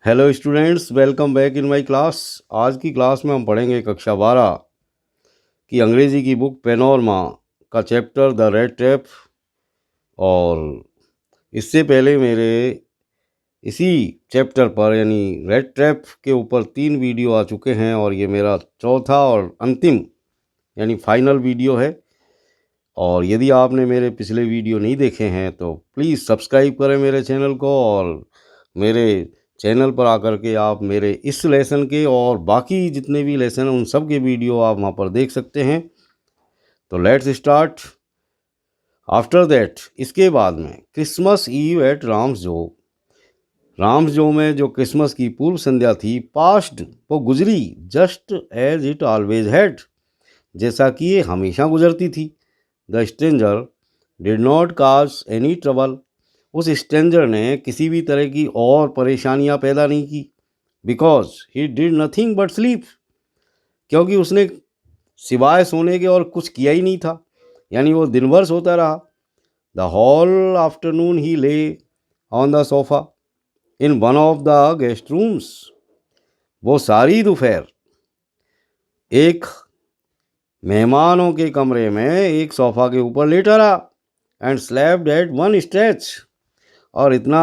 Hello students, welcome back in my class. आज की class में हम पढ़ेंगे कक्षा 12 की अंग्रेज़ी की बुक पेनोरमा का चैप्टर द रेड ट्रैप। और इससे पहले मेरे इसी चैप्टर पर यानी रेड ट्रैप के ऊपर 3 वीडियो आ चुके हैं और ये मेरा चौथा और अंतिम यानी फाइनल वीडियो है। और यदि आपने मेरे पिछले वीडियो नहीं देखे हैं तो प्लीज़ सब्सक्राइब करें मेरे चैनल को, और मेरे चैनल पर आकर के आप मेरे इस लेसन के और बाकी जितने भी लेसन हैं उन सब के वीडियो आप वहाँ पर देख सकते हैं। तो लेट्स स्टार्ट। आफ्टर दैट, इसके बाद में क्रिसमस ईव एट राम्स जो में जो क्रिसमस की पूर्व संध्या थी, पास्ट वो गुजरी just as it always had, जैसा कि ये हमेशा गुजरती थी। The stranger did not cause any trouble, उस स्ट्रेंजर ने किसी भी तरह की और परेशानियां पैदा नहीं की। Because he did nothing but sleep, क्योंकि उसने सिवाय सोने के और कुछ किया ही नहीं था, यानी वो दिन भर सोता रहा। द होल आफ्टरनून ही ले on the sofa in one of the guest rooms, वो सारी दोपहर एक मेहमानों के कमरे में एक सोफा के ऊपर लेटा रहा। And slapped eight one stretch, और इतना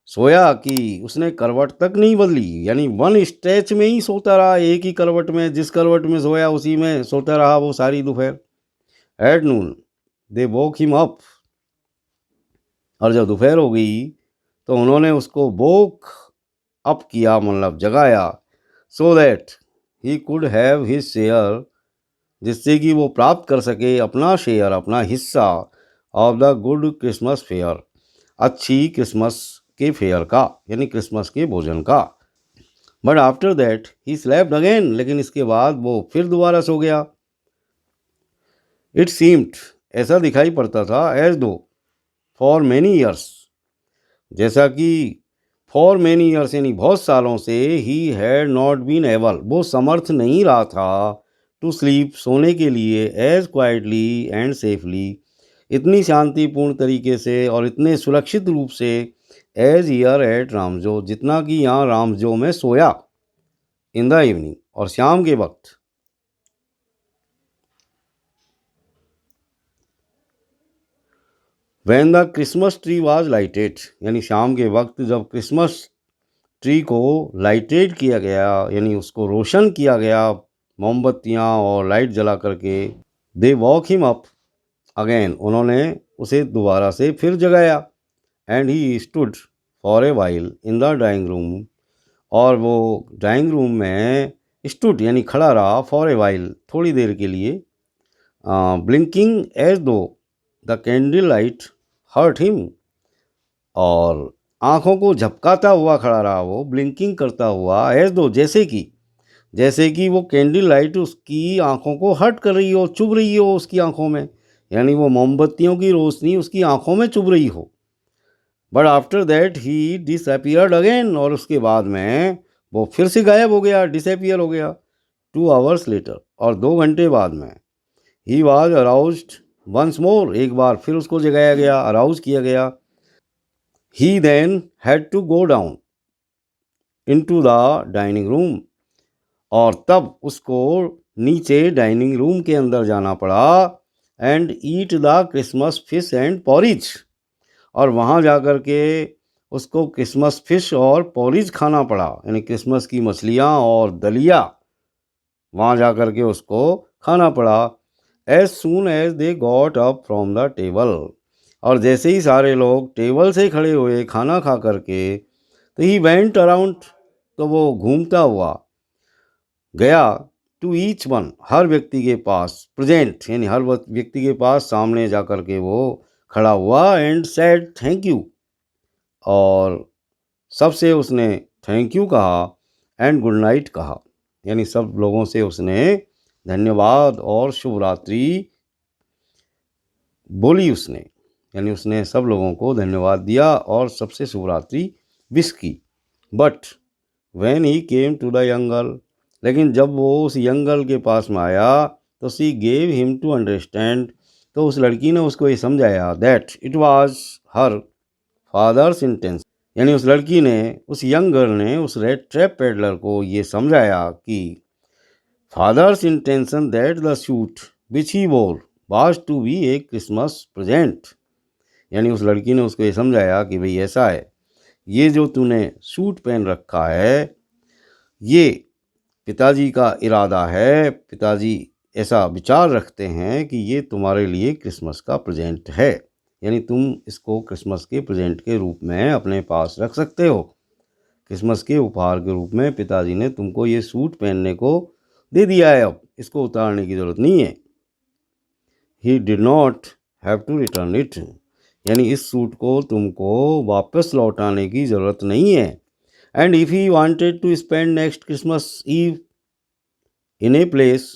सोया कि उसने करवट तक नहीं बदली, यानी वन स्ट्रेच में ही सोता रहा, एक ही करवट में, जिस करवट में सोया उसी में सोता रहा वो सारी दोपहर। At noon they woke him up, और जब दोपहर हो गई तो उन्होंने उसको वोक अप किया, मतलब जगाया। So that he could have his share, जिससे कि वो प्राप्त कर सके अपना शेयर, अपना हिस्सा of the good Christmas fare, अच्छी क्रिसमस के फेयर का, यानी क्रिसमस के भोजन का। But after that he slept again, लेकिन इसके बाद वो फिर दोबारा सो गया। इट सीम्ड, ऐसा दिखाई पड़ता था, एज दो फॉर मैनी ईयर्स, जैसा कि फॉर मैनी ईयर्स यानी बहुत सालों से, he had not been able, वो समर्थ नहीं रहा था, टू स्लीप, सोने के लिए, एज क्वाइटली एंड सेफली, इतनी शांतिपूर्ण तरीके से और इतने सुरक्षित रूप से, एज ईयर एट रामजो, जितना कि यहाँ रामजो में सोया, इन द इवनिंग, और शाम के वक्त। When the Christmas tree was lighted, यानी शाम के वक्त जब क्रिसमस ट्री को लाइटेड किया गया, यानी उसको रोशन किया गया मोमबत्तियाँ और लाइट जला करके। They walk him up again, उन्होंने उसे दोबारा से फिर जगाया। And he stood for a while in the drawing room, और वो ड्राइंग रूम में स्टूड यानी खड़ा रहा, फॉर ए वाइल थोड़ी देर के लिए, blinking as though the candle light hurt him, और आँखों को झपकाता हुआ खड़ा रहा वो, ब्लिंकिंग करता हुआ, एज दो जैसे कि वो कैंडल लाइट उसकी आँखों को हर्ट कर रही हो, चुभ रही हो उसकी आँखों में, यानी वो मोमबत्तियों की रोशनी उसकी आँखों में चुभ रही हो। But after that he disappeared again, और उसके बाद में वो फिर से गायब हो गया, डिसअपियर हो गया। 2 आवर्स लेटर, और 2 घंटे बाद में, he was aroused once more, एक बार फिर उसको जगाया गया, अराउज किया गया। He then had to go down into the dining room, और तब उसको नीचे डाइनिंग रूम के अंदर जाना पड़ा। And eat the Christmas fish and porridge, और वहाँ जा कर के उसको क्रिसमस फिश और पॉरिज खाना पड़ा, यानी क्रिसमस की मछलियाँ और दलिया वहाँ जा कर के उसको खाना पड़ा। As soon as they got up from the table, और जैसे ही सारे लोग टेबल से खड़े हुए खाना खा करके, तो ही वेंट अराउंड, तो वो घूमता हुआ गया, टू ईच वन, हर व्यक्ति के पास, प्रेजेंट यानी हर व्यक्ति के पास सामने जा कर के वो खड़ा हुआ। एंड सेड थैंक यू, और सबसे उसने थैंक यू कहा, एंड गुड नाइट कहा, यानी सब लोगों से उसने धन्यवाद और शुभ रात्रि बोली उसने, यानी उसने सब लोगों को धन्यवाद दिया और सबसे शुभ रात्रि विश की। But when he came to the young girl, लेकिन जब वो उस यंग गर्ल के पास में आया, तो she gave him to understand, तो उस लड़की ने उसको ये समझाया, that it was her father's intention, यानी उस लड़की ने, उस यंग गर्ल ने उस रेड ट्रैप पेडलर को ये समझाया कि father's intention that the suit which he wore was to be a Christmas present. यानी उस लड़की ने उसको ये समझाया कि भाई ऐसा है, ये जो तूने सूट पहन रखा है ये पिताजी का इरादा है, पिताजी ऐसा विचार रखते हैं कि ये तुम्हारे लिए क्रिसमस का प्रेजेंट है, यानी तुम इसको क्रिसमस के प्रेजेंट के रूप में अपने पास रख सकते हो। क्रिसमस के उपहार के रूप में पिताजी ने तुमको ये सूट पहनने को दे दिया है, अब इसको उतारने की ज़रूरत नहीं है। He did not have to return it, यानी इस सूट को तुमको वापस लौटाने की ज़रूरत नहीं है। And if he wanted to spend next Christmas Eve in a place,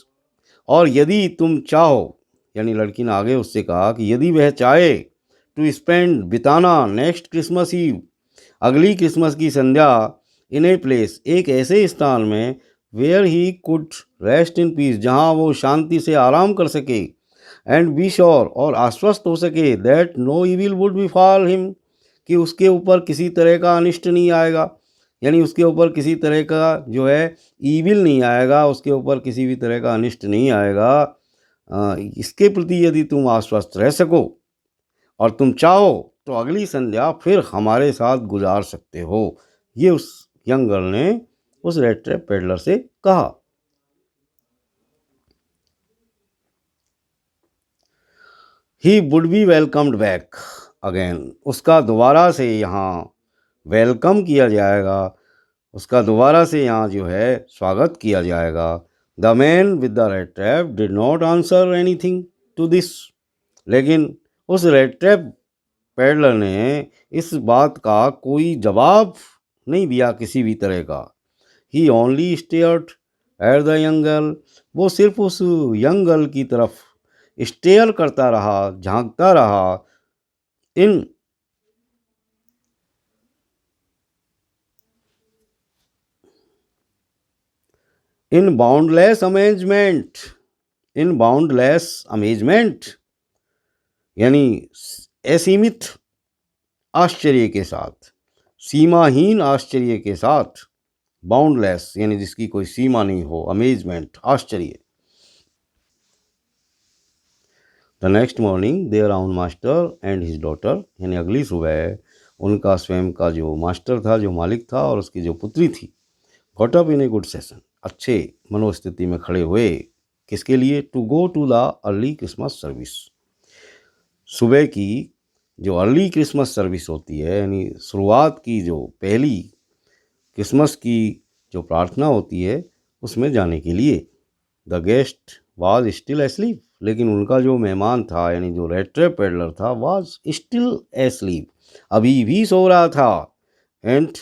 और यदि तुम चाहो, यानी लड़की ने आगे उससे कहा कि यदि वह चाहे टू स्पेंड बिताना नेक्स्ट क्रिसमस ईव, अगली क्रिसमस की संध्या, इन ए प्लेस, एक ऐसे स्थान में where he could rest in peace, जहाँ वो शांति से आराम कर सके, एंड बी श्योर, और आश्वस्त हो सके, that no evil would befall him, कि उसके ऊपर किसी तरह का अनिष्ट नहीं आएगा, यानी उसके ऊपर किसी तरह का जो है ईविल नहीं आएगा, उसके ऊपर किसी भी तरह का अनिष्ट नहीं आएगा। इसके प्रति यदि तुम आश्वस्त रह सको और तुम चाहो तो अगली संध्या फिर हमारे साथ गुजार सकते हो, ये उस यंग गर्ल ने उस रेड ट्रैप पेडलर से कहा। He would be welcomed back again, उसका दोबारा से यहाँ वेलकम किया जाएगा, उसका दोबारा से यहाँ जो है स्वागत किया जाएगा। The man with the red trap did not answer anything to this, लेकिन उस रेड ट्रैप पेडलर ने इस बात का कोई जवाब नहीं दिया किसी भी तरह का। He only stared at the young girl, वो सिर्फ उस यंग गर्ल की तरफ स्टेयर करता रहा, झांकता रहा। इन इन बाउंडलेस अमेजमेंट, इन बाउंडलेस अमेजमेंट, यानी असीमित आश्चर्य के साथ, सीमाहीन आश्चर्य के साथ। बाउंडलेस यानी जिसकी कोई सीमा नहीं हो, अमेजमेंट आश्चर्य। द नेक्स्ट मॉर्निंग देयर आउन मास्टर एंड हिज डॉटर, यानी अगली सुबह उनका स्वयं का जो मास्टर था, जो मालिक था, और उसकी जो पुत्री थी, got up in a good session, अच्छे मनोस्थिति में खड़े हुए। किसके लिए? To go to the early Christmas service, सुबह की जो अर्ली क्रिसमस सर्विस होती है, यानी शुरुआत की जो पहली क्रिसमस की जो प्रार्थना होती है, उसमें जाने के लिए। The guest was still asleep, लेकिन उनका जो मेहमान था, यानी जो रेड ट्रैप पेडलर था, वाज स्टिल एस्लीप, अभी भी सो रहा था। And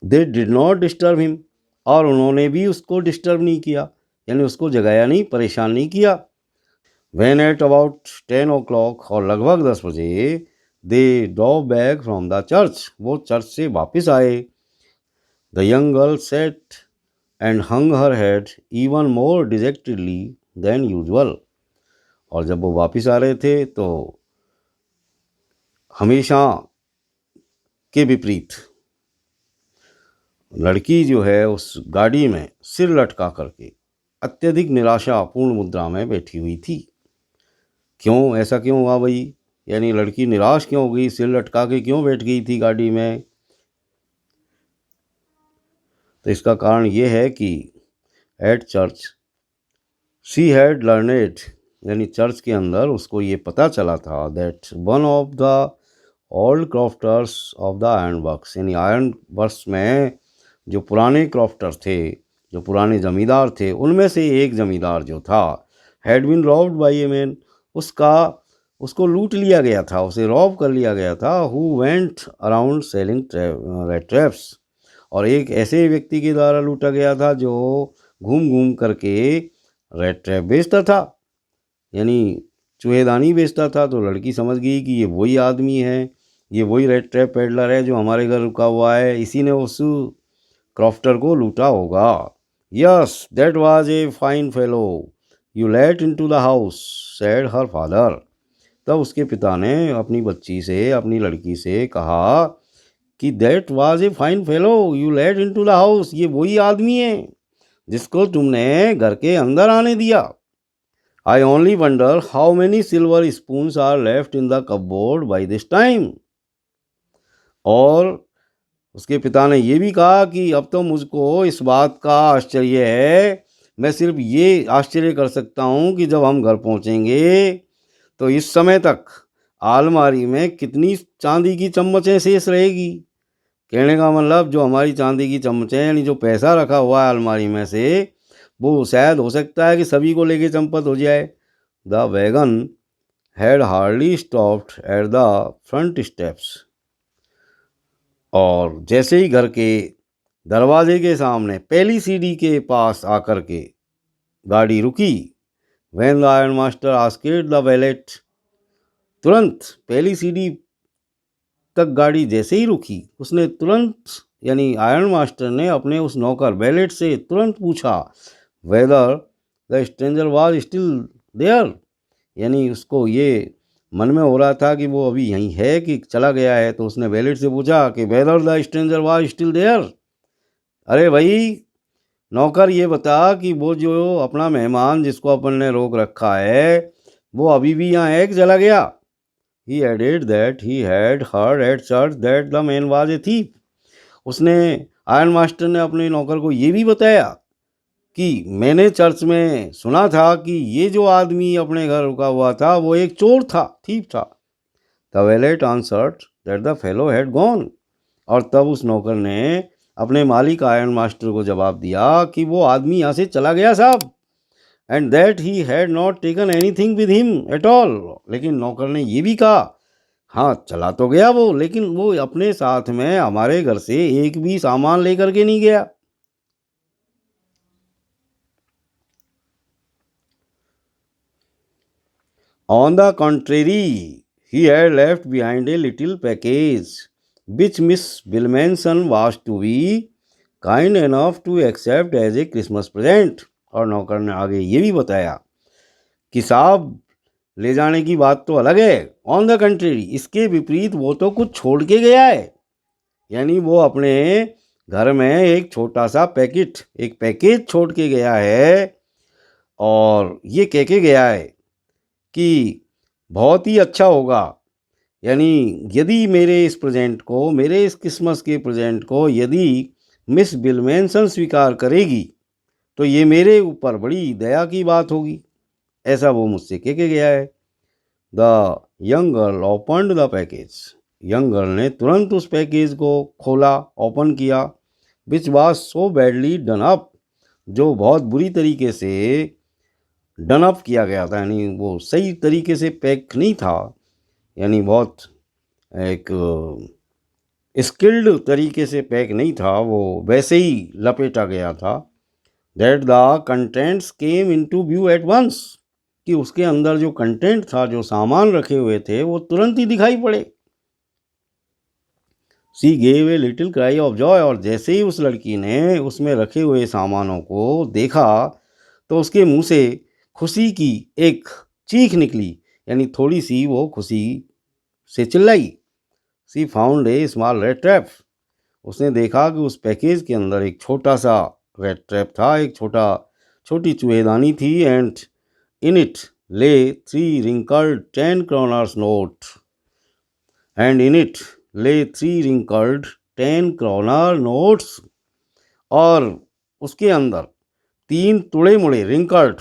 they did not disturb him, और उन्होंने भी उसको डिस्टर्ब नहीं किया, यानी उसको जगाया नहीं, परेशान नहीं किया। व्हेन एट अबाउट 10 o'clock, और लगभग 10 बजे, they drove back from the church, वो चर्च से वापस आए। The young girl sat and hung her head even more dejectedly than usual, और जब वो वापस आ रहे थे तो हमेशा के विपरीत लड़की जो है उस गाड़ी में सिर लटका करके अत्यधिक निराशापूर्ण मुद्रा में बैठी हुई थी। क्यों, ऐसा क्यों हुआ भाई? यानी लड़की निराश क्यों हो गई, सिर लटका के क्यों बैठ गई थी गाड़ी में? तो इसका कारण ये है कि at church she had learned, यानी चर्च के अंदर उसको ये पता चला था, that one of the old crofters of the iron works, यानी आयरन वर्क्स में जो पुराने क्रॉफ्टर थे, जो पुराने जमींदार थे, उनमें से एक जमींदार जो था, had been robbed by a man, उसको लूट लिया गया था, उसे रॉब कर लिया गया था। Who went around selling red traps, और एक ऐसे व्यक्ति के द्वारा लूटा गया था जो घूम घूम करके रेड ट्रैप बेचता था, यानी चूहेदानी बेचता था। तो लड़की समझ गई कि ये वही आदमी है, ये वही रेड ट्रैप पेडलर है जो हमारे घर रुका हुआ है, इसी ने उस क्रॉफ्टर को लूटा होगा। Yes that was a fine fellow you let in to the house said her father. तब उसके पिता ने अपनी बच्ची से, अपनी लड़की से कहा कि that was a fine fellow you let in to the house, ये वही आदमी है जिसको तुमने घर के अंदर आने दिया। I only wonder how many silver spoons are left in the cupboard by this time. और उसके पिता ने ये भी कहा कि अब तो मुझको इस बात का आश्चर्य है, मैं सिर्फ ये आश्चर्य कर सकता हूँ कि जब हम घर पहुँचेंगे तो इस समय तक अलमारी में कितनी चांदी की चम्मचें शेष रहेगी। कहने का मतलब जो हमारी चांदी की चम्मचें यानी जो पैसा रखा हुआ है अलमारी में से, वो शायद हो सकता है कि सभी को लेके चंपत हो जाए। The wagon had hardly stopped at the front steps. और जैसे ही घर के दरवाजे के सामने पहली सीढ़ी के पास आकर के गाड़ी रुकी, when the iron master asked the wallet, तुरंत पहली सीढ़ी तक गाड़ी जैसे ही रुकी, उसने तुरंत यानी आयरन मास्टर ने अपने उस नौकर वैलेट से तुरंत पूछा whether the stranger was still there. यानी उसको ये मन में हो रहा था कि वो अभी यहीं है कि चला गया है, तो उसने वैलेट से पूछा कि whether the stranger was still there. अरे भाई नौकर ये बता कि वो जो अपना मेहमान जिसको अपन ने रोक रखा है वो अभी भी यहाँ है कि चला गया। He added that he had heard at church that the man was a thief. उसने आयरन मास्टर ने अपने नौकर को ये भी बताया कि मैंने चर्च में सुना था कि ये जो आदमी अपने घर रुका हुआ था वो एक चोर था, थीफ था। The wallet answered that the fellow had gone. और तब उस नौकर ने अपने मालिक आयरन मास्टर को जवाब दिया कि वो आदमी यहाँ से चला गया साहब, and that he had not taken anything with him at all. लेकिन नौकर ने ये भी कहा हाँ चला तो गया वो, लेकिन वो अपने साथ में हमारे घर से एक भी सामान लेकर के नहीं गया। On the contrary, he had left behind a little package which Miss Wilmanson was to be kind enough to accept as a Christmas present। और नौकर ने आगे ये भी बताया कि साहब ले जाने की बात तो अलग है, ऑन द कंट्री इसके विपरीत वो तो कुछ छोड़ के गया है। यानी वो अपने घर में एक छोटा सा एक पैकेज छोड़ के गया है, और ये कह के गया है कि बहुत ही अच्छा होगा, यानी यदि मेरे इस क्रिसमस के प्रेजेंट को यदि मिस बिलमेंसन स्वीकार करेगी तो ये मेरे ऊपर बड़ी दया की बात होगी। ऐसा वो मुझसे कह के गया है। The young girl opened the package. Young girl ने तुरंत उस पैकेज को खोला, ओपन किया। Which was so badly done up, जो बहुत बुरी तरीके से डन अप किया गया था, यानी वो सही तरीके से पैक नहीं था, यानी बहुत एक स्किल्ड तरीके से पैक नहीं था, वो वैसे ही लपेटा गया था। That the contents came into view at once, कि उसके अंदर जो कंटेंट था, जो सामान रखे हुए थे, वो तुरंत ही दिखाई पड़े। सी gave a little cry of Joy, और जैसे ही उस लड़की ने उसमें रखे हुए सामानों को देखा तो उसके मुंह से खुशी की एक चीख निकली, यानी थोड़ी सी वो खुशी से चिल्लाई। She found a small red trap. उसने देखा कि उस पैकेज के अंदर एक छोटा सा रेड ट्रैप था, एक छोटी चूहेदानी थी। एंड इन इट ले 3 wrinkled 10 kroners note. And in it ले 3 wrinkled 10 kroner नोट्स। और उसके अंदर 3 तुड़े मुड़े रिंकल्ड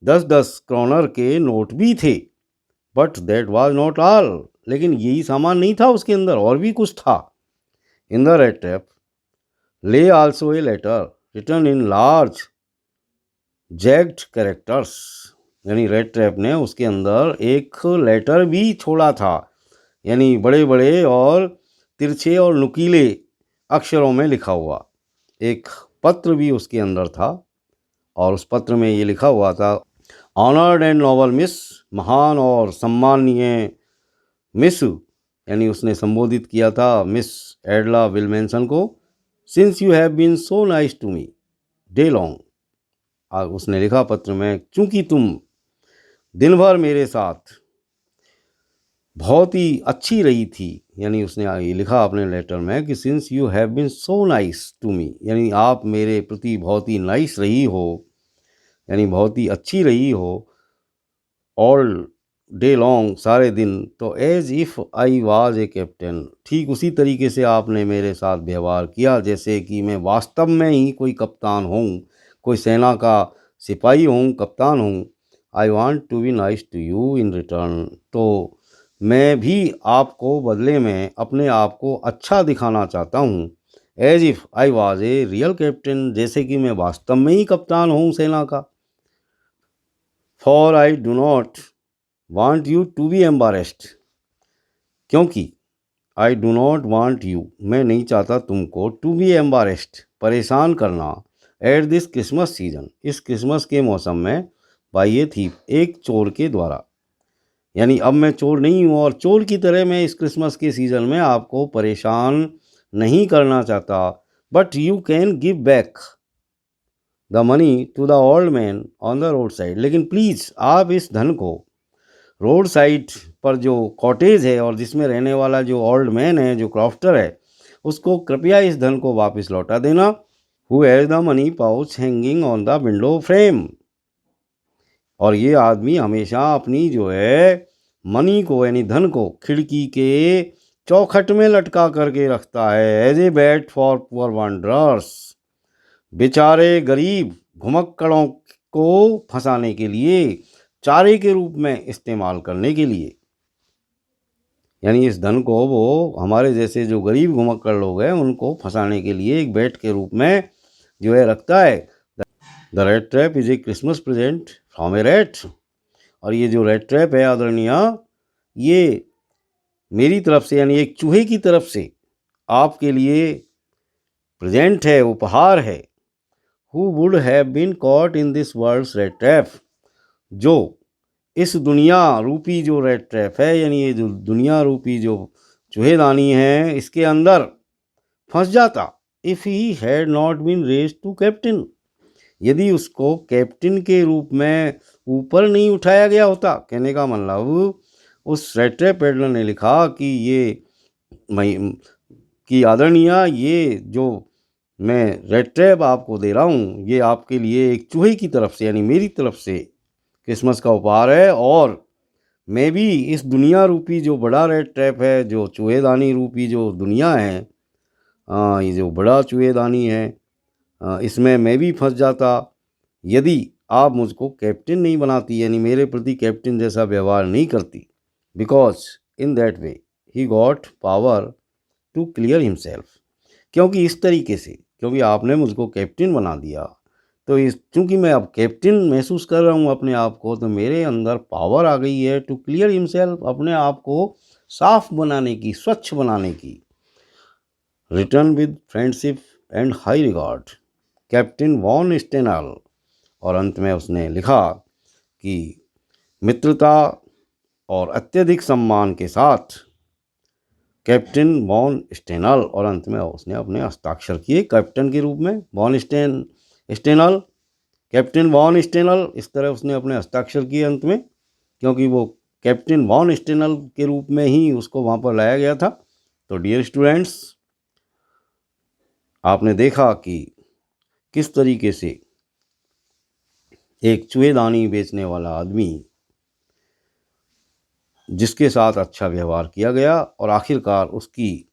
10-10 क्रोनर के नोट भी थे। But that was not all, लेकिन यही सामान नहीं था उसके अंदर, और भी कुछ था। In the red trap lay also a letter written in large jagged characters. यानी रेड ट्रैप ने उसके अंदर एक लेटर भी छोड़ा था, यानी बड़े बड़े और तिरछे और नुकीले अक्षरों में लिखा हुआ एक पत्र भी उसके अंदर था। और उस पत्र में ये लिखा हुआ था, ऑनर्ड एंड नोबल मिस, महान और सम्माननीय मिस, यानी उसने संबोधित किया था मिस एडला विलमेंसन को। Since you have been so nice to me, day long, उसने लिखा पत्र में, चूंकि तुम दिन भर मेरे साथ बहुत ही अच्छी रही थी, यानी उसने ये लिखा अपने लेटर में कि since you have been so nice to me, यानी आप मेरे प्रति बहुत ही नाइस रही हो, यानी बहुत ही अच्छी रही हो ऑल डे लॉन्ग, सारे दिन, तो as if I was a captain, ठीक उसी तरीके से आपने मेरे साथ व्यवहार किया जैसे कि मैं वास्तव में ही कोई कप्तान हूँ, कोई सेना का सिपाही हूँ, कप्तान हूँ। I want to be nice to you in return, तो मैं भी आपको बदले में अपने आप को अच्छा दिखाना चाहता हूँ। As if I was a real captain, जैसे कि मैं वास्तव में ही कप्तान हूँ सेना का। For I do not want you to be embarrassed, क्योंकि I do not want you, मैं नहीं चाहता तुमको, टू बी एम्बारेस्ड, परेशान करना, एट दिस क्रिसमस सीजन, इस क्रिसमस के मौसम में, बाई ए थीफ, एक चोर के द्वारा, यानी अब मैं चोर नहीं हूँ और चोर की तरह मैं इस क्रिसमस के सीज़न में आपको परेशान नहीं करना चाहता। But you can give back the money to the old man on the road side, लेकिन प्लीज़ आप इस धन को रोड साइड पर जो कॉटेज है और जिसमें रहने वाला जो ओल्ड मैन है, जो क्रॉफ्टर है, उसको कृपया इस धन को वापस लौटा देना। Who has the money pouch hanging on the window frame, और ये आदमी हमेशा अपनी जो है मनी को, यानी धन को, खिड़की के चौखट में लटका करके रखता है, as a bait for poor wanderers, बेचारे गरीब घुमक्कड़ों को फंसाने के लिए, चारे के रूप में इस्तेमाल करने के लिए, यानी इस धन को वो हमारे जैसे जो गरीब घुमक्कड़ लोग हैं उनको फंसाने के लिए एक बैट के रूप में जो है रखता है। The red trap is a Christmas present from a rate, और ये जो रेड ट्रैप है आदरणीय, ये मेरी तरफ से, यानी एक चूहे की तरफ से आपके लिए प्रेजेंट है, उपहार है। Who would have been caught in this world's red trap, जो इस दुनिया रूपी जो रेड ट्रैप है, यानी ये जो दुनिया रूपी जो चूहेदानी है, इसके अंदर फंस जाता, if he had not been raised to captain, यदि उसको कैप्टन के रूप में ऊपर नहीं उठाया गया होता। कहने का मतलब उस रेड ट्रैप पेडलर ने लिखा कि ये कि आदरणीय, ये जो मैं रेड ट्रैप आपको दे रहा हूँ, ये आपके लिए एक चूहे की तरफ से, यानी मेरी तरफ से क्रिसमस का उपहार है, और मैं भी इस दुनिया रूपी जो बड़ा रेड ट्रैप है, जो चूहेदानी रूपी जो दुनिया है, ये जो बड़ा चूहेदानी है, इसमें मैं भी फंस जाता यदि आप मुझको कैप्टन नहीं बनाती, यानी मेरे प्रति कैप्टन जैसा व्यवहार नहीं करती। Because in that way he got power to clear himself, क्योंकि इस तरीके से, क्योंकि आपने मुझको कैप्टन बना दिया, तो इस चूँकि मैं अब कैप्टन महसूस कर रहा हूँ अपने आप को, तो मेरे अंदर पावर आ गई है टू क्लियर हिमसेल्फ, अपने आप को साफ बनाने की, स्वच्छ बनाने की। Return with friendship and high regard, captain von Stenal, और अंत में उसने लिखा कि मित्रता और अत्यधिक सम्मान के साथ कैप्टन वॉन स्टेनल, और अंत में उसने अपने हस्ताक्षर किए कैप्टन के रूप में, वॉन स्टेनल, कैप्टन वॉन स्टेनल, इस तरह उसने अपने हस्ताक्षर किए अंत में, क्योंकि वो कैप्टन वॉन स्टेनल के रूप में ही उसको वहाँ पर लाया गया था। तो डियर स्टूडेंट्स, आपने देखा कि किस तरीके से एक चूहेदानी बेचने वाला आदमी, जिसके साथ अच्छा व्यवहार किया गया, और आखिरकार उसकी,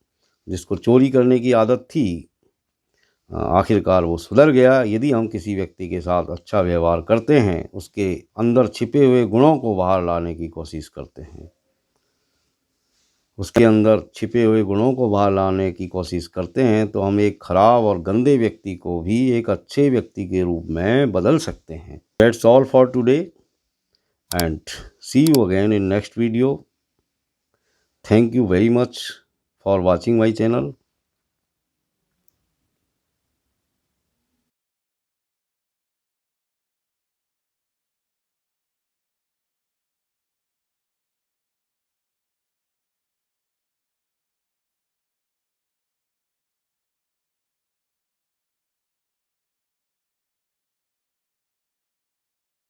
जिसको चोरी करने की आदत थी, आखिरकार वो सुधर गया। यदि हम किसी व्यक्ति के साथ अच्छा व्यवहार करते हैं, उसके अंदर छिपे हुए गुणों को बाहर लाने की कोशिश करते हैं, उसके अंदर छिपे हुए गुणों को बाहर लाने की कोशिश करते हैं, तो हम एक खराब और गंदे व्यक्ति को भी एक अच्छे व्यक्ति के रूप में बदल सकते हैं। That's all for today and see you again in next video. Thank you very much for watching my channel.